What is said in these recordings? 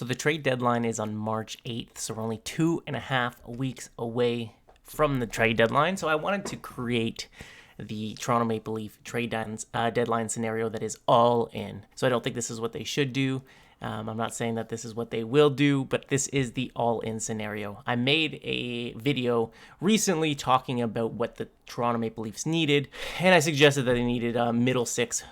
So the trade deadline is on March 8th, so we're only 2.5 weeks away from the trade deadline. So I wanted to create the Toronto Maple Leaf trade deadline scenario that is all in. So I don't think this is what they should do. I'm not saying that this is what they will do, but this is the all-in scenario. I made a video recently talking about what the Toronto Maple Leafs needed, and I suggested that they needed a middle six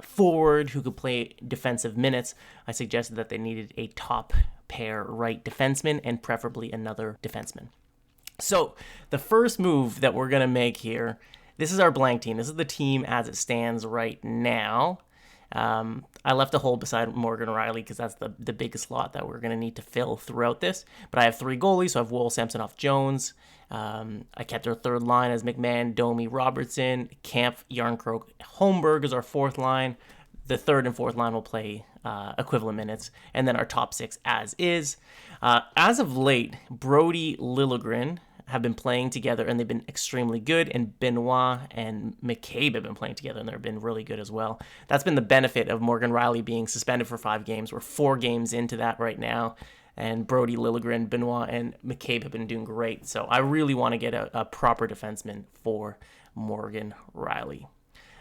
forward who could play defensive minutes. I suggested that they needed a top pair right defenseman and preferably another defenseman. So the first move that we're going to make here, this is our blank team. This is the team as it stands right now. I left a hole beside Morgan Rielly because that's the biggest slot that we're going to need to fill throughout this. But I have three goalies, so I have Woll, Samsonov, Jones. I kept our third line as McMahon, Domi, Robertson. Kampf, Yarncroke, Holmberg is our fourth line. The third and fourth line will play equivalent minutes. And then our top six as is. As of late, Brody, Liljegren have been playing together, and they've been extremely good, and Benoit and McCabe have been playing together, and they've been really good as well. That's been the benefit of Morgan Rielly being suspended for 5 games. We're 4 games into that right now, and Brody, Liljegren, Benoit, and McCabe have been doing great, so I really want to get a proper defenseman for Morgan Rielly.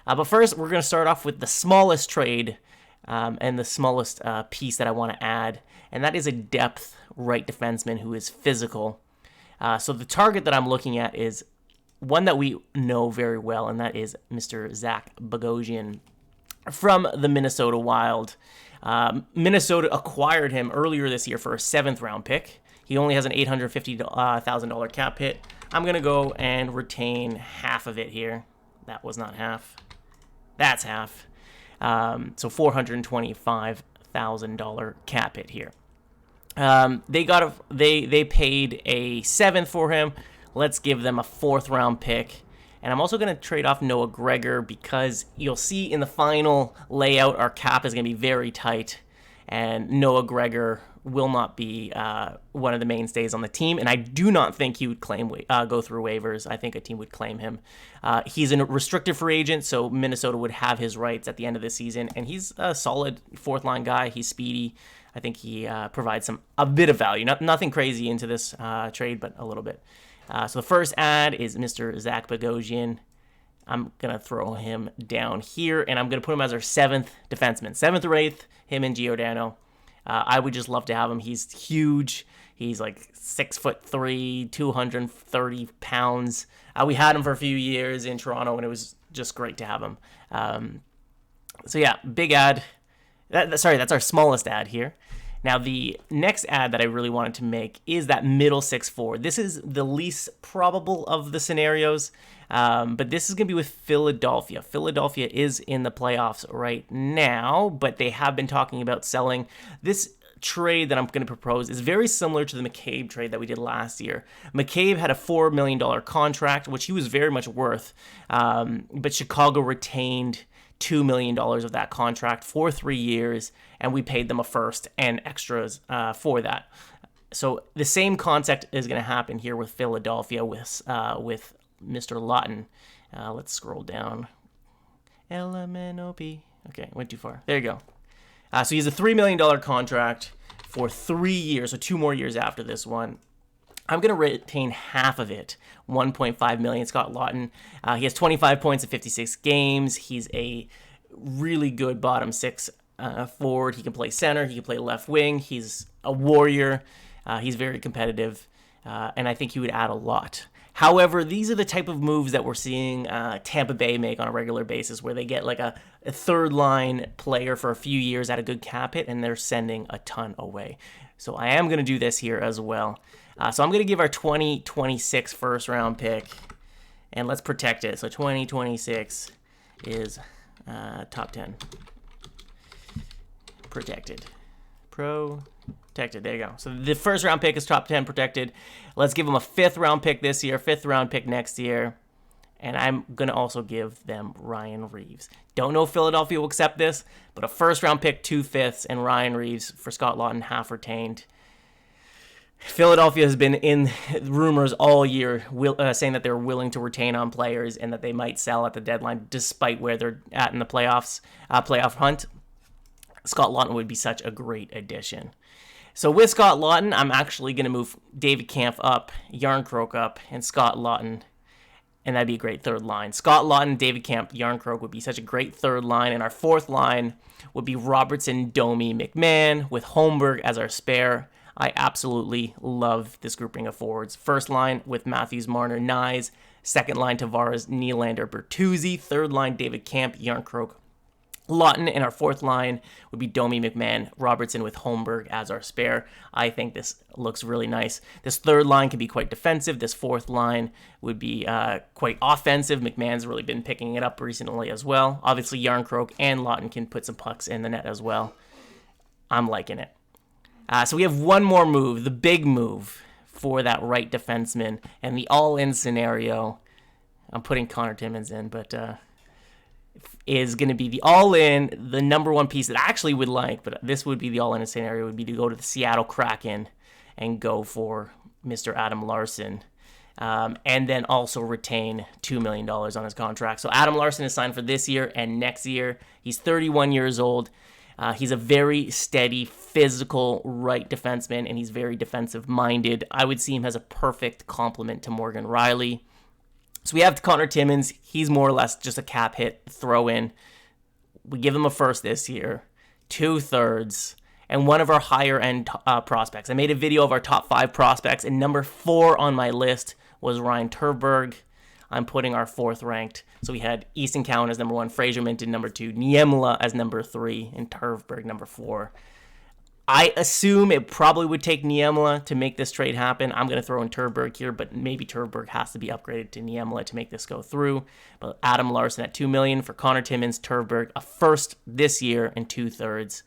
But first, we're going to start off with the smallest trade and the smallest piece that I want to add, and that is a depth right defenseman who is physical. So the target that I'm looking at is one that we know very well, and that is Mr. Zach Bogosian from the Minnesota Wild. Minnesota acquired him earlier this year for a 7th-round pick. He only has an $850,000 cap hit. I'm going to go and retain half of it here. That was not half. That's half. So $425,000 cap hit here. They paid a 7th for him. Let's give them a 4th-round pick. And I'm also going to trade off Noah Gregor because you'll see in the final layout our cap is going to be very tight, and Noah Gregor will not be one of the mainstays on the team. And I do not think he would go through waivers. I think a team would claim him. He's a restricted free agent, so Minnesota would have his rights at the end of the season. And he's a solid 4th-line guy. He's speedy. I think he provides a bit of value. Nothing crazy into this trade, but a little bit. So the first ad is Mr. Zach Bogosian. I'm going to throw him down here, and I'm going to put him as our 7th defenseman. 7th or 8th, him and Giordano. I would just love to have him. He's huge. He's like 6'3", 230 pounds. We had him for a few years in Toronto, and it was just great to have him. So yeah, big ad. That's our smallest ad here. Now, the next ad that I really wanted to make is that middle 6 forward. This is the least probable of the scenarios, but this is going to be with Philadelphia. Philadelphia is in the playoffs right now, but they have been talking about selling. This trade that I'm going to propose is very similar to the McCabe trade that we did last year. McCabe had a $4 million contract, which he was very much worth, but Chicago retained $2 million of that contract for 3 years, and we paid them a first and extras for that. So the same concept is going to happen here with Philadelphia with Mr. Lawton. Let's scroll down. LMNOP. Okay, went too far. There you go. So he has a $3 million contract for 3 years, so 2 more years after this one. I'm going to retain half of it, $1.5 million. Scott Lawton, he has 25 points in 56 games. He's a really good bottom 6 forward. He can play center. He can play left wing. He's a warrior. He's very competitive, and I think he would add a lot. However, these are the type of moves that we're seeing Tampa Bay make on a regular basis, where they get like a 3rd-line player for a few years at a good cap hit, and they're sending a ton away. So I am going to do this here as well. So I'm going to give our 2026 first-round pick, and let's protect it. So 2026 is top 10. Protected. Protected. There you go. So the first-round pick is top 10 protected. Let's give them a 5th-round pick this year, 5th-round pick next year, and I'm going to also give them Ryan Reeves. Don't know if Philadelphia will accept this, but a first-round pick, 2 5ths, and Ryan Reeves for Scott Lawton, half retained. Philadelphia has been in rumors all year saying that they're willing to retain on players and that they might sell at the deadline despite where they're at in the playoff hunt. Scott Laughton would be such a great addition. So with Scott Laughton, I'm actually going to move David Kampf up, Järnkrok up, and Scott Laughton, and that'd be a great third line. Scott Laughton, David Kampf, Järnkrok would be such a great third line, and our fourth line would be Robertson, Domi, McMahon, with Holmberg as our spare. I absolutely love this grouping of forwards. First line with Matthews, Marner, Nyes. Second line, Tavares, Nylander, Bertuzzi. Third line, David Kampf, Järnkrok, Laughton. And our fourth line would be Domi, McMahon, Robertson with Holmberg as our spare. I think this looks really nice. This third line can be quite defensive. This fourth line would be quite offensive. McMahon's really been picking it up recently as well. Obviously, Järnkrok and Laughton can put some pucks in the net as well. I'm liking it. So we have one more move, the big move for that right defenseman, and the all-in scenario. I'm putting Connor Timmins in, but is going to be the all-in, the number one piece that I actually would like, but this would be the all-in scenario, would be to go to the Seattle Kraken and go for Mr. Adam Larsson, and then also retain $2 million on his contract. So Adam Larsson is signed for this year and next year. He's 31 years old. He's a very steady, physical right defenseman, and he's very defensive-minded. I would see him as a perfect complement to Morgan Rielly. So we have Connor Timmins. He's more or less just a cap hit throw-in. We give him a first this year, 2/3, and one of our higher-end prospects. I made a video of our top 5 prospects, and number 4 on my list was Ryan Turberg. I'm putting our 4th ranked. So we had Easton Cowan as number 1, Fraser Minton number 2, Niemela as number 3, and Turberg number 4. I assume it probably would take Niemela to make this trade happen. I'm going to throw in Turberg here, but maybe Turberg has to be upgraded to Niemela to make this go through. But Adam Larsson at $2 million for Connor Timmins, Turberg, a first this year and 2/3.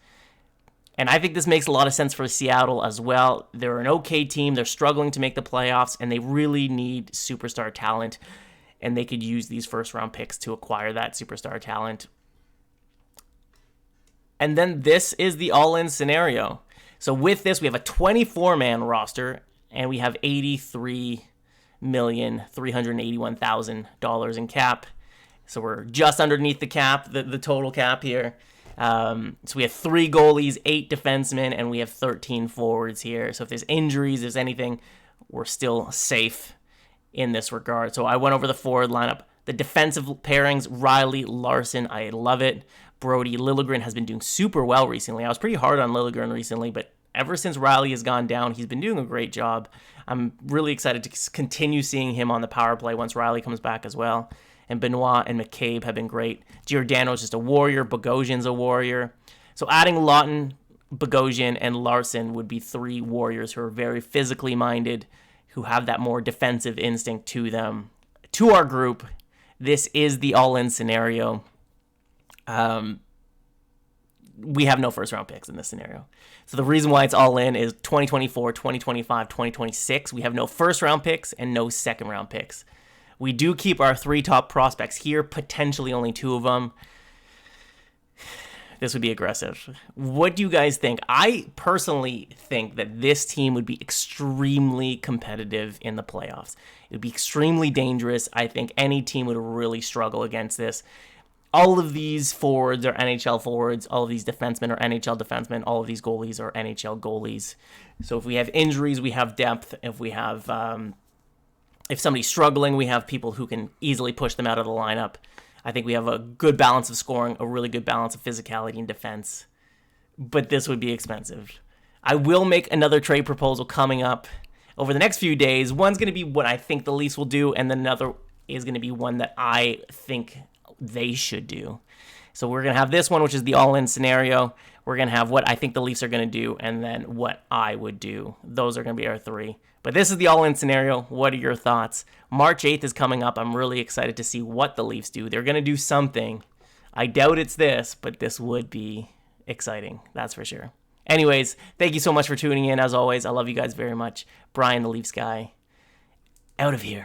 And I think this makes a lot of sense for Seattle as well. They're an okay team. They're struggling to make the playoffs, and they really need superstar talent. And they could use these first-round picks to acquire that superstar talent. And then this is the all-in scenario. So with this, we have a 24-man roster, and we have $83,381,000 in cap. So we're just underneath the cap, the total cap here. So we have 3 goalies, 8 defensemen, and we have 13 forwards here. So if there's injuries, there's anything, we're still safe in this regard. So I went over the forward lineup. The defensive pairings, Rielly, Larsson, I love it. Brody, Liljegren has been doing super well recently. I was pretty hard on Liljegren recently, but ever since Rielly has gone down, he's been doing a great job. I'm really excited to continue seeing him on the power play once Rielly comes back as well. And Benoit and McCabe have been great. Giordano's just a warrior. Bogosian's a warrior. So adding Laughton, Bogosian, and Larsson would be 3 warriors who are very physically minded, who have that more defensive instinct to them. To our group, this is the all-in scenario. We have no first-round picks in this scenario. So the reason why it's all-in is 2024, 2025, 2026. We have no first-round picks and no second-round picks. We do keep our 3 top prospects here, potentially only 2 of them. This would be aggressive. What do you guys think? I personally think that this team would be extremely competitive in the playoffs. It would be extremely dangerous. I think any team would really struggle against this. All of these forwards are NHL forwards. All of these defensemen are NHL defensemen. All of these goalies are NHL goalies. So if we have injuries, we have depth. If we have, if somebody's struggling, we have people who can easily push them out of the lineup. I think we have a good balance of scoring, a really good balance of physicality and defense. But this would be expensive. I will make another trade proposal coming up over the next few days. One's going to be what I think the Leafs will do, and then another is going to be one that I think they should do. So we're going to have this one, which is the all-in scenario. We're going to have what I think the Leafs are going to do, and then what I would do. Those are going to be our 3. But this is the all-in scenario. What are your thoughts? March 8th is coming up. I'm really excited to see what the Leafs do. They're going to do something. I doubt it's this, but this would be exciting. That's for sure. Anyways, thank you so much for tuning in. As always, I love you guys very much. Brian, the Leafs guy, out of here.